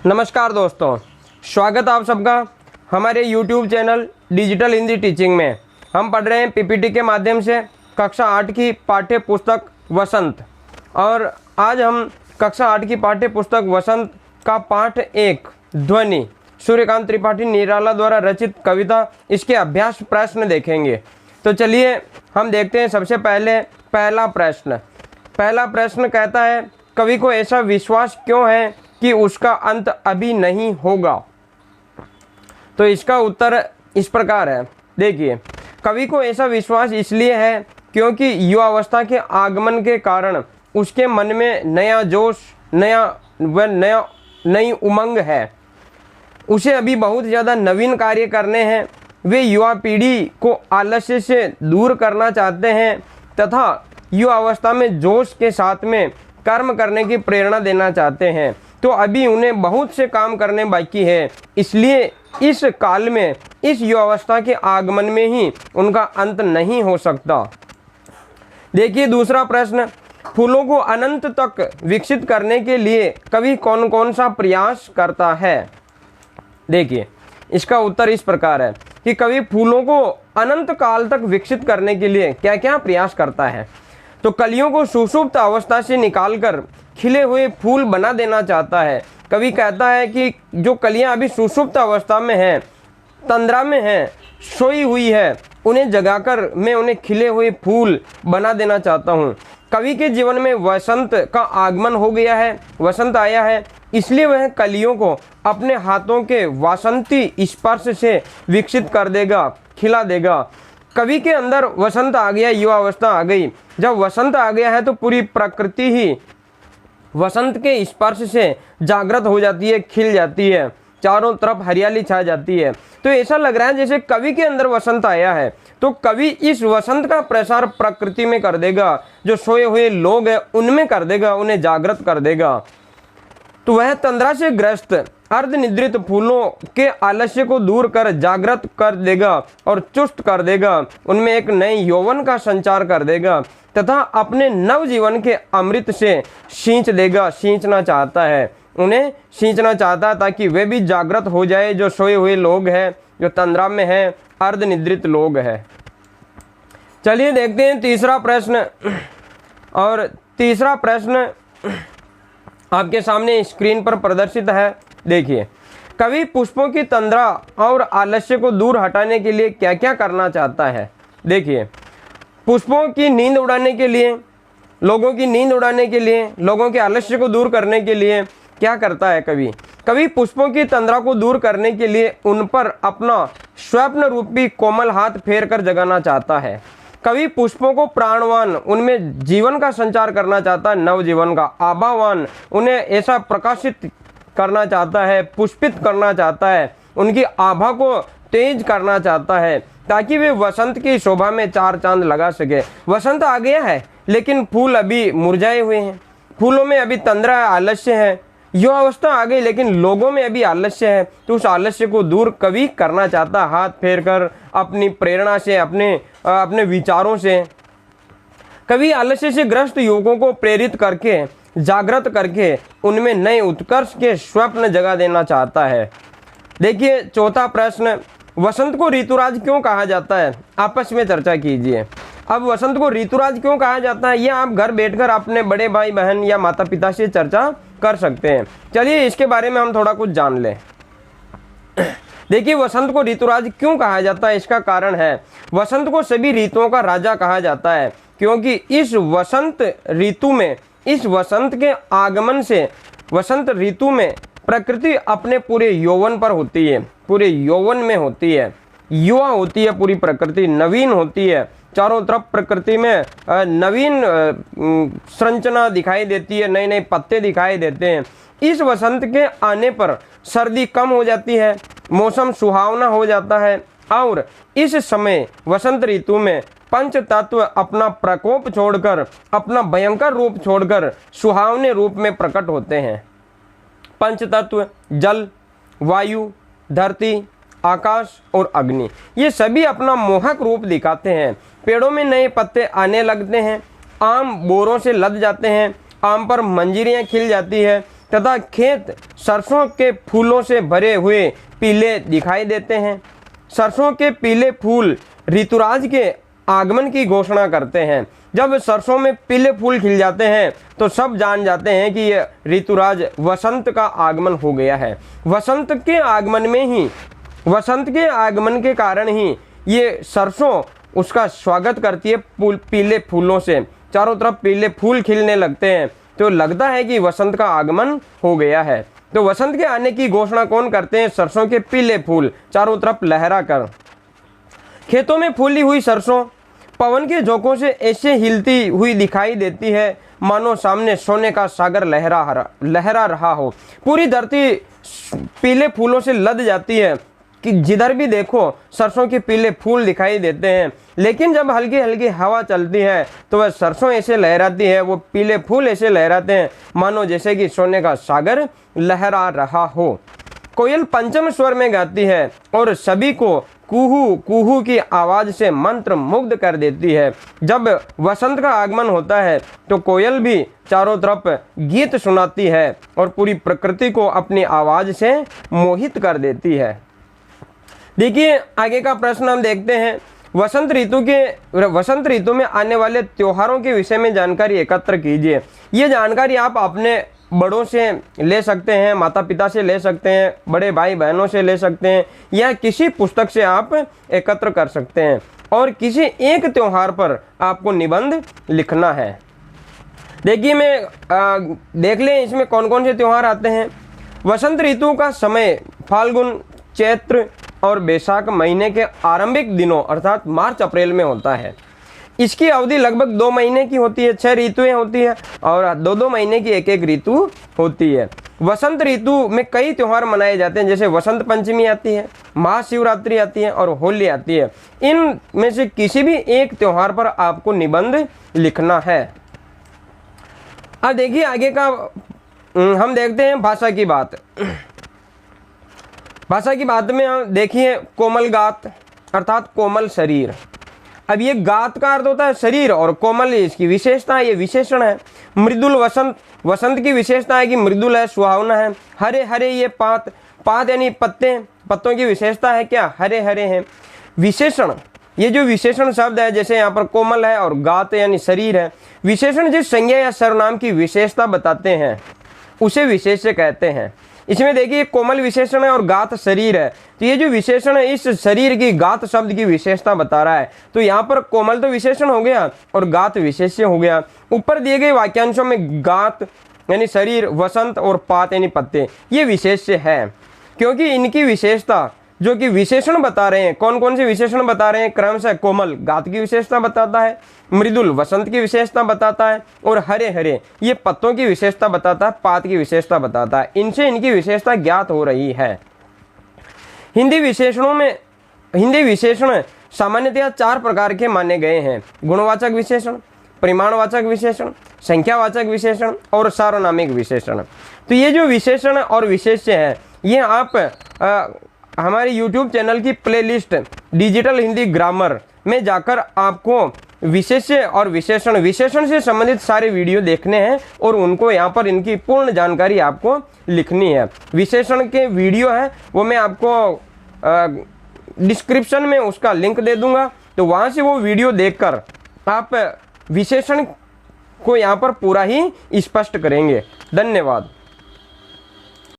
नमस्कार दोस्तों, स्वागत आप सबका हमारे YouTube channel digital Hindi teaching में। हम पढ़ रहे हैं पीपीटी के माध्यम से कक्षा 8 की पाठ्य पुस्तक वसंत। और आज हम कक्षा 8 की पाठ्य पुस्तक वसंत का पाठ 1 ध्वनि सूर्यकांत त्रिपाठी निराला द्वारा रचित कविता, इसके अभ्यास प्रश्न देखेंगे। तो चलिए हम देखते हैं। सबसे पहले पहला प्रश्न कहता है, कवि को ऐसा विश्वास क्यों है कि उसका अंत अभी नहीं होगा। तो इसका उत्तर इस प्रकार है। देखिए, कवि को ऐसा विश्वास इसलिए है क्योंकि युवावस्था के आगमन के कारण उसके मन में नया जोश, नई उमंग है। उसे अभी बहुत ज़्यादा नवीन कार्य करने हैं। वे युवा पीढ़ी को आलस्य से दूर करना चाहते हैं तथा युवावस्था में जोश के साथ में कर्म करने की प्रेरणा देना चाहते हैं। तो अभी उन्हें बहुत से काम करने बाकी है, इसलिए इस काल में, इस युवावस्था के आगमन में ही उनका अंत नहीं हो सकता। देखिए दूसरा प्रश्न, फूलों को अनंत तक विकसित करने के लिए कवि कौन कौन सा प्रयास करता है। देखिए इसका उत्तर इस प्रकार है कि कवि फूलों को अनंत काल तक विकसित करने के लिए क्या क्या प्रयास करता है। तो कलियों को सुषुप्त अवस्था से निकालकर खिले हुए फूल बना देना चाहता है। कवि कहता है कि जो कलियां अभी सुषुप्त अवस्था में हैं, तंद्रा में हैं, सोई हुई है, उन्हें जगाकर मैं उन्हें खिले हुए फूल बना देना चाहता हूँ। कवि के जीवन में वसंत का आगमन हो गया है, वसंत आया है, इसलिए वह कलियों को अपने हाथों के वासंती स्पर्श से विकसित कर देगा, खिला देगा। कवि के अंदर वसंत आ गया, युवावस्था आ गई। जब वसंत आ गया है तो पूरी प्रकृति ही वसंत के स्पर्श से जागृत हो जाती है, खिल जाती है, चारों तरफ हरियाली छा जाती है। तो ऐसा लग रहा है जैसे कवि के अंदर वसंत आया है। तो कवि इस वसंत का प्रसार प्रकृति में कर देगा, जो सोए हुए लोग हैं उनमें कर देगा, उन्हें जागृत कर देगा। तो वह तंद्रा से ग्रस्त अर्धनिद्रित फूलों के आलस्य को दूर कर जागृत कर देगा और चुस्त कर देगा। उनमें एक नए यौवन का संचार कर देगा तथा अपने नव जीवन के अमृत से सींच देगा। सींचना चाहता है, उन्हें सींचना चाहता है ताकि वे भी जागृत हो जाए, जो सोए हुए लोग हैं, जो तंद्रा में हैं, अर्धनिद्रित लोग हैं। चलिए देखते हैं तीसरा प्रश्न। और तीसरा प्रश्न आपके सामने स्क्रीन पर प्रदर्शित है। देखिए, कवि पुष्पों की तंद्रा और आलस्य को दूर हटाने के लिए क्या क्या करना चाहता है। देखिए, पुष्पों की नींद उड़ाने के लिए, लोगों की नींद उड़ाने के लिए, लोगों के आलस्य को दूर करने के लिए क्या करता है कवि। कवि पुष्पों की तंद्रा को दूर करने के लिए उन पर अपना स्वप्न रूपी कोमल हाथ फेर कर जगाना चाहता है। कवि पुष्पों को प्राणवान, उनमें जीवन का संचार करना चाहता है, नवजीवन का आभावान, उन्हें ऐसा प्रकाशित करना चाहता है, पुष्पित करना चाहता है, उनकी आभा को तेज करना चाहता है ताकि वे वसंत की शोभा में चार चांद लगा सके। वसंत आ गया है लेकिन फूल अभी मुरझाए हुए हैं, फूलों में अभी तंद्रा आलस्य है। युवावस्था आ गई लेकिन लोगों में अभी आलस्य है। तो उस आलस्य को दूर कवि करना चाहता, हाथ फेर कर, अपनी प्रेरणा से, अपने विचारों से। कवि आलस्य से ग्रस्त युवकों को प्रेरित करके, जागृत करके उनमें नए उत्कर्ष के स्वप्न जगा देना चाहता है। देखिए चौथा प्रश्न, वसंत को ऋतुराज क्यों कहा जाता है। आपस में चर्चा कीजिए। अब वसंत को ऋतुराज क्यों कहा जाता है, यह आप घर बैठकर अपने बड़े भाई बहन या माता पिता से चर्चा कर सकते हैं। चलिए इसके बारे में हम थोड़ा कुछ जान लें। देखिए, वसंत को ऋतुराज क्यों कहा जाता है, इसका कारण है, वसंत को सभी ऋतुओं का राजा कहा जाता है क्योंकि इस वसंत ऋतु में, इस वसंत के आगमन से, वसंत ऋतु में प्रकृति अपने पूरे यौवन पर होती है, पूरे यौवन में होती है, युवा होती है, पूरी प्रकृति नवीन होती है। चारों तरफ प्रकृति में नवीन संरचना दिखाई देती है, नए नए पत्ते दिखाई देते हैं। इस वसंत के आने पर सर्दी कम हो जाती है, मौसम सुहावना हो जाता है और इस समय वसंत ऋतु में पंच तत्व अपना प्रकोप छोड़कर, अपना भयंकर रूप छोड़कर सुहावने रूप में प्रकट होते हैं। पंच तत्व जल, वायु, धरती, आकाश और अग्नि, ये सभी अपना मोहक रूप दिखाते हैं। पेड़ों में नए पत्ते आने लगते हैं, आम बोरों से लद जाते हैं, आम पर मंजीरियाँ खिल जाती है, तथा खेत सरसों के फूलों से भरे हुए पीले दिखाई देते हैं। सरसों के पीले फूल ऋतुराज के आगमन की घोषणा करते हैं। जब सरसों में पीले फूल खिल जाते हैं तो सब जान जाते हैं कि ये ऋतुराज वसंत का आगमन हो गया है। वसंत के आगमन के कारण ही ये सरसों उसका स्वागत करती है पीले फूलों से। चारों तरफ पीले फूल खिलने लगते हैं तो लगता है कि वसंत का आगमन हो गया है। तो वसंत के आने की घोषणा कौन करते हैं? सरसों के पीले फूल चारों तरफ लहरा कर। खेतों में फूली हुई सरसों पवन के झोंकों से ऐसे हिलती हुई दिखाई देती है मानो सामने सोने का सागर लहरा रहा हो। पूरी धरती पीले फूलों से लद जाती है कि जिधर भी देखो सरसों के पीले फूल दिखाई देते हैं। लेकिन जब हल्की हल्की हवा चलती है तो वह सरसों ऐसे लहराती है, वो पीले फूल ऐसे लहराते हैं मानो जैसे कि सोने का सागर लहरा रहा हो। कोयल पंचम स्वर में गाती है और सभी को कुहू कुहू की आवाज से मंत्र मुग्ध कर देती है। जब वसंत का आगमन होता है तो कोयल भी चारों तरफ गीत सुनाती है और पूरी प्रकृति को अपनी आवाज से मोहित कर देती है। देखिए आगे का प्रश्न हम देखते हैं। वसंत ऋतु में आने वाले त्योहारों के विषय में जानकारी एकत्र कीजिए। ये जानकारी आप अपने बड़ों से ले सकते हैं, माता पिता से ले सकते हैं, बड़े भाई बहनों से ले सकते हैं या किसी पुस्तक से आप एकत्र कर सकते हैं और किसी एक त्योहार पर आपको निबंध लिखना है। देखिए देख लें इसमें कौन कौन से त्योहार आते हैं। वसंत ऋतु का समय फाल्गुन, चैत्र और बैसाख महीने के आरंभिक दिनों अर्थात मार्च अप्रैल में होता है। इसकी अवधि लगभग 2 महीने की होती है। 6 ऋतुएं होती है और 2-2 महीने की एक ऋतु होती है। वसंत ऋतु में कई त्योहार मनाए जाते हैं, जैसे वसंत पंचमी आती है, महाशिवरात्रि आती है और होली आती है। इन में से किसी भी एक त्योहार पर आपको निबंध लिखना है। अब देखिए आगे का हम देखते हैं भाषा की बात। भाषा की बात में हम देखिए कोमल गात अर्थात कोमल शरीर। अब ये गात का अर्थ होता है शरीर और कोमल इसकी विशेषता है, ये विशेषण है। मृदुल वसंत की विशेषता है कि मृदुल है, सुहावना है। हरे हरे ये पात यानी पत्तों की विशेषता है क्या? हरे हरे हैं। विशेषण, ये जो विशेषण शब्द है जैसे यहाँ पर कोमल है और गात यानी शरीर है। विशेषण जिस संज्ञा या सर्वनाम की विशेषता बताते हैं उसे विशेष्य कहते हैं। इसमें देखिए कोमल विशेषण है और गात शरीर है, तो ये जो विशेषण है इस शरीर की गात शब्द की विशेषता बता रहा है। तो यहाँ पर कोमल तो विशेषण हो गया और गात विशेष्य हो गया। ऊपर दिए गए वाक्यांशों में गात यानी शरीर, वसंत और पात यानी पत्ते ये विशेष्य है, क्योंकि इनकी विशेषता जो कि विशेषण बता रहे हैं, कौन कौन से विशेषण बता रहे हैं? क्रमशः कोमल गात की विशेषता बताता है, मृदुल वसंत की विशेषता बताता है और हरे हरे ये पत्तों की विशेषता बताता है, पात की विशेषता बताता है। इनसे इनकी विशेषता ज्ञात हो रही है। हिंदी विशेषण सामान्यतया 4 प्रकार के माने गए हैं: गुणवाचक विशेषण, परिमाणवाचक विशेषण, संख्यावाचक विशेषण और सार्वनामिक विशेषण। तो ये जो विशेषण और विशेष्य है ये आप हमारे YouTube चैनल की प्लेलिस्ट डिजिटल हिंदी ग्रामर में जाकर आपको विशेष्य और विशेषण से संबंधित सारे वीडियो देखने हैं और उनको यहाँ पर इनकी पूर्ण जानकारी आपको लिखनी है। विशेषण के वीडियो है वो मैं आपको डिस्क्रिप्शन में उसका लिंक दे दूंगा, तो वहाँ से वो वीडियो देखकर आप विशेषण को यहाँ पर पूरा ही स्पष्ट करेंगे। धन्यवाद।